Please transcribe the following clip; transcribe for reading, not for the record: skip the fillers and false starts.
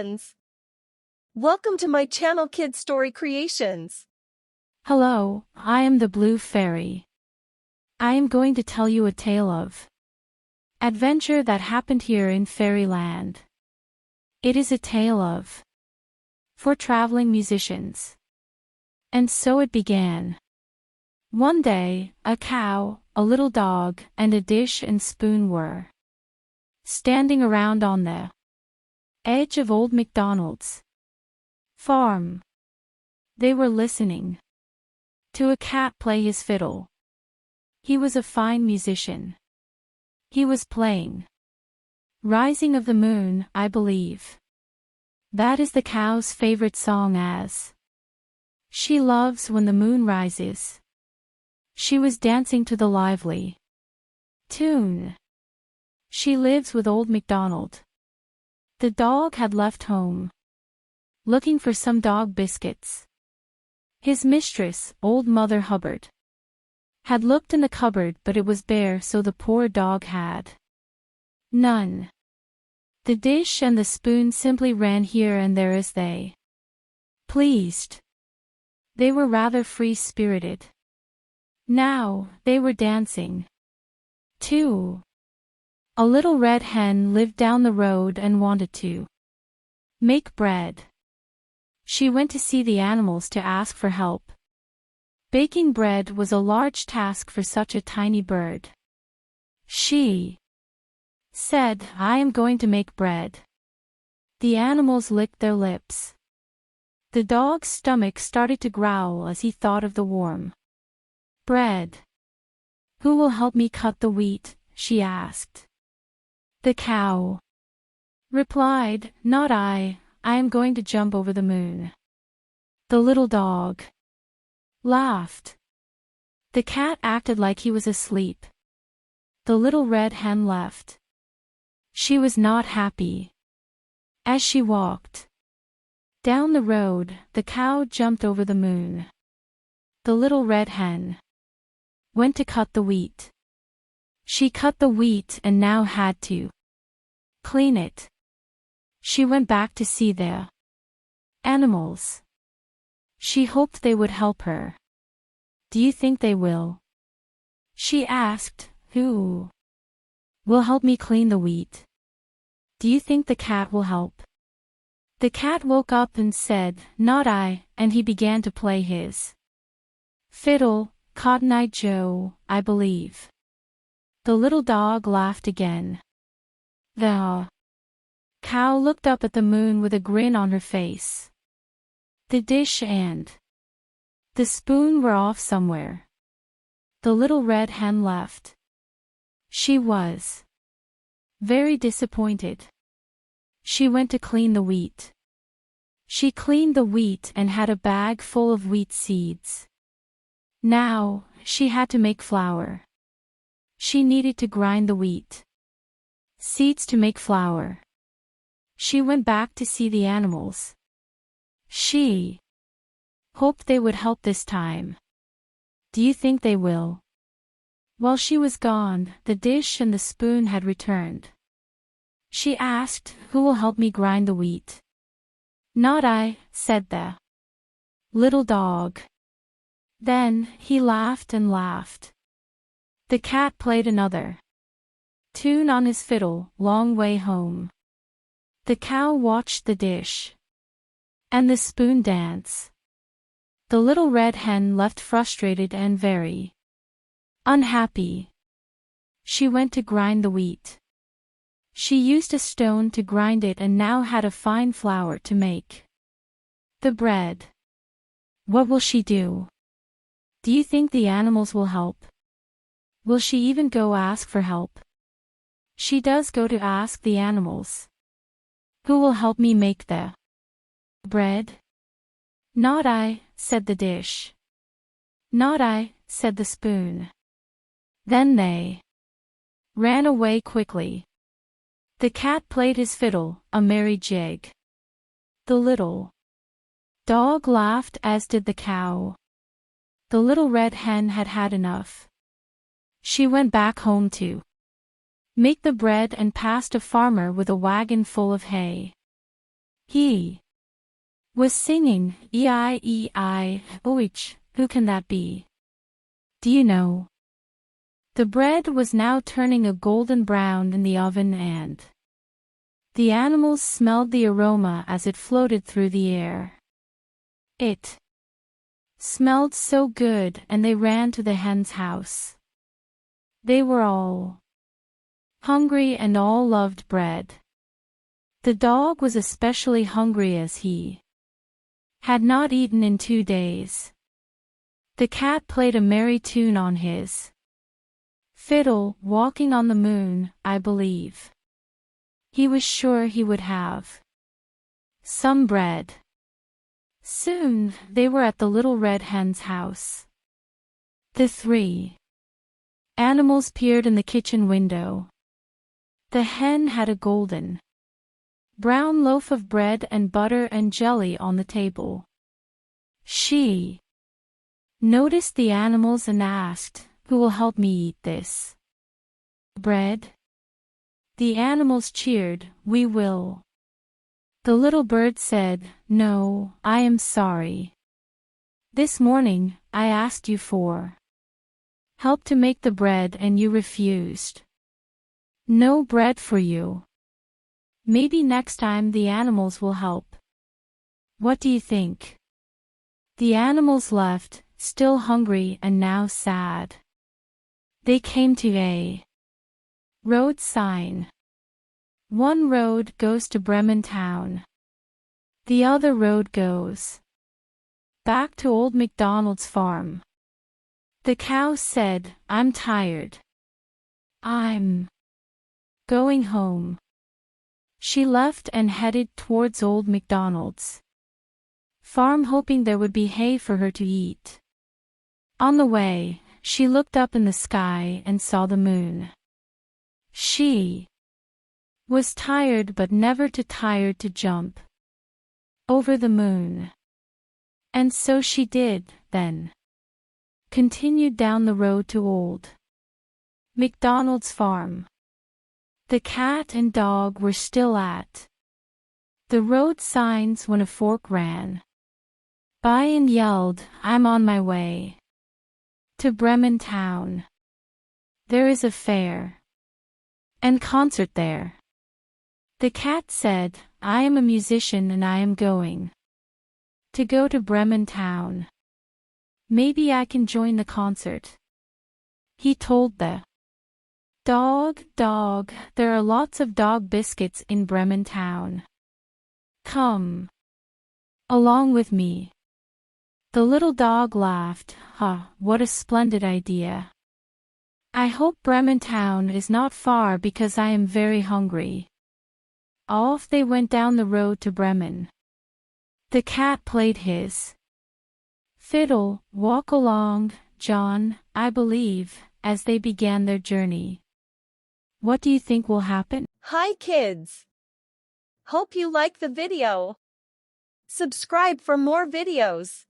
friends. Welcome to my channel Kids Story Creations. Hello, I am the Blue Fairy. I am going to tell you a tale of adventure that happened here in Fairyland. It is a tale of for traveling musicians. And so it began. One day, a cow, a little dog, and a dish and spoon were standing around on the edge of old MacDonald's farm. They were listening to a cat play his fiddle. He was a fine musician. He was playing Rising of the Moon, I believe. That is the cow's favorite song, as she loves when the moon rises. She was dancing to the lively tune. She lives with old MacDonald. The dog had left home, looking for some dog biscuits. His mistress, old Mother Hubbard, had looked in the cupboard, but it was bare, so the poor dog had none. The dish and the spoon simply ran here and there as they pleased. They were rather free-spirited. Now, they were dancing too. A little red hen lived down the road and wanted to make bread. She went to see the animals to ask for help. Baking bread was a large task for such a tiny bird. She said, "I am going to make bread." The animals licked their lips. The dog's stomach started to growl as he thought of the warm bread. "Who will help me cut the wheat?" she asked. The cow replied, "Not I am going to jump over the moon." The little dog laughed. The cat acted like he was asleep. The little red hen left. She was not happy. As she walked down the road, the cow jumped over the moon. The little red hen went to cut the wheat. She cut the wheat and now had to clean it. She went back to see the animals. She hoped they would help her. "Do you think they will?" she asked. "Who will help me clean the wheat?" "Do you think the cat will help?" The cat woke up and said, "Not I," and he began to play his fiddle, Cotton Eye Joe, I believe. The little dog laughed again. The cow looked up at the moon with a grin on her face. The dish and the spoon were off somewhere. The little red hen left. She was very disappointed. She went to clean the wheat. She cleaned the wheat and had a bag full of wheat seeds. Now, she had to make flour. She needed to grind the wheat seeds to make flour. She went back to see the animals. She hoped they would help this time. "Do you think they will?" While she was gone, the dish and the spoon had returned. She asked, "Who will help me grind the wheat?" "Not I," said the little dog. Then he laughed and laughed. The cat played another tune on his fiddle, Long Way Home. The cow watched the dish and the spoon dance. The little red hen left frustrated and very unhappy. She went to grind the wheat. She used a stone to grind it and now had a fine flour to make the bread. What will she do? Do you think the animals will help? Will she even go ask for help? She does go to ask the animals. "Who will help me make the bread?" "Not I," said the dish. "Not I," said the spoon. Then they ran away quickly. The cat played his fiddle, a merry jig. The little dog laughed, as did the cow. The little red hen had had enough. She went back home to make the bread and passed a farmer with a wagon full of hay. He was singing, E-I-E-I-O-H, who can that be? Do you know? The bread was now turning a golden brown in the oven and the animals smelled the aroma as it floated through the air. It smelled so good and they ran to the hen's house. They were all hungry and all loved bread. The dog was especially hungry as he had not eaten in 2 days. The cat played a merry tune on his fiddle, walking on the moon, I believe. He was sure he would have some bread. Soon, they were at the Little Red Hen's house. The 3 animals peered in the kitchen window. The hen had a golden brown loaf of bread and butter and jelly on the table. She noticed the animals and asked, "Who will help me eat this bread?" The animals cheered, "We will." The little bird said, "No, I am sorry. This morning, I asked you for help to make the bread and you refused. No bread for you. Maybe next time the animals will help. What do you think?" The animals left, still hungry and now sad. They came to a road sign. One road goes to Bremen Town. The other road goes back to Old MacDonald's farm. The cow said, "I'm tired. I'm going home." She left and headed towards Old MacDonald's farm, hoping there would be hay for her to eat. On the way, she looked up in the sky and saw the moon. She was tired but never too tired to jump over the moon. And so she did, then continued down the road to Old MacDonald's farm. The cat and dog were still at the road signs when a fork ran by and yelled, "I'm on my way to Bremen Town. There is a fair and concert there." The cat said, "I am a musician and I am going to Bremen Town. Maybe I can join the concert." He told the dog, "There are lots of dog biscuits in Bremen Town. Come along with me." The little dog laughed, what a splendid idea. I hope Bremen Town is not far because I am very hungry." Off they went down the road to Bremen. The cat played his fiddle, "Walk along, John," I believe, as they began their journey. What do you think will happen? Hi kids! Hope you like the video. Subscribe for more videos.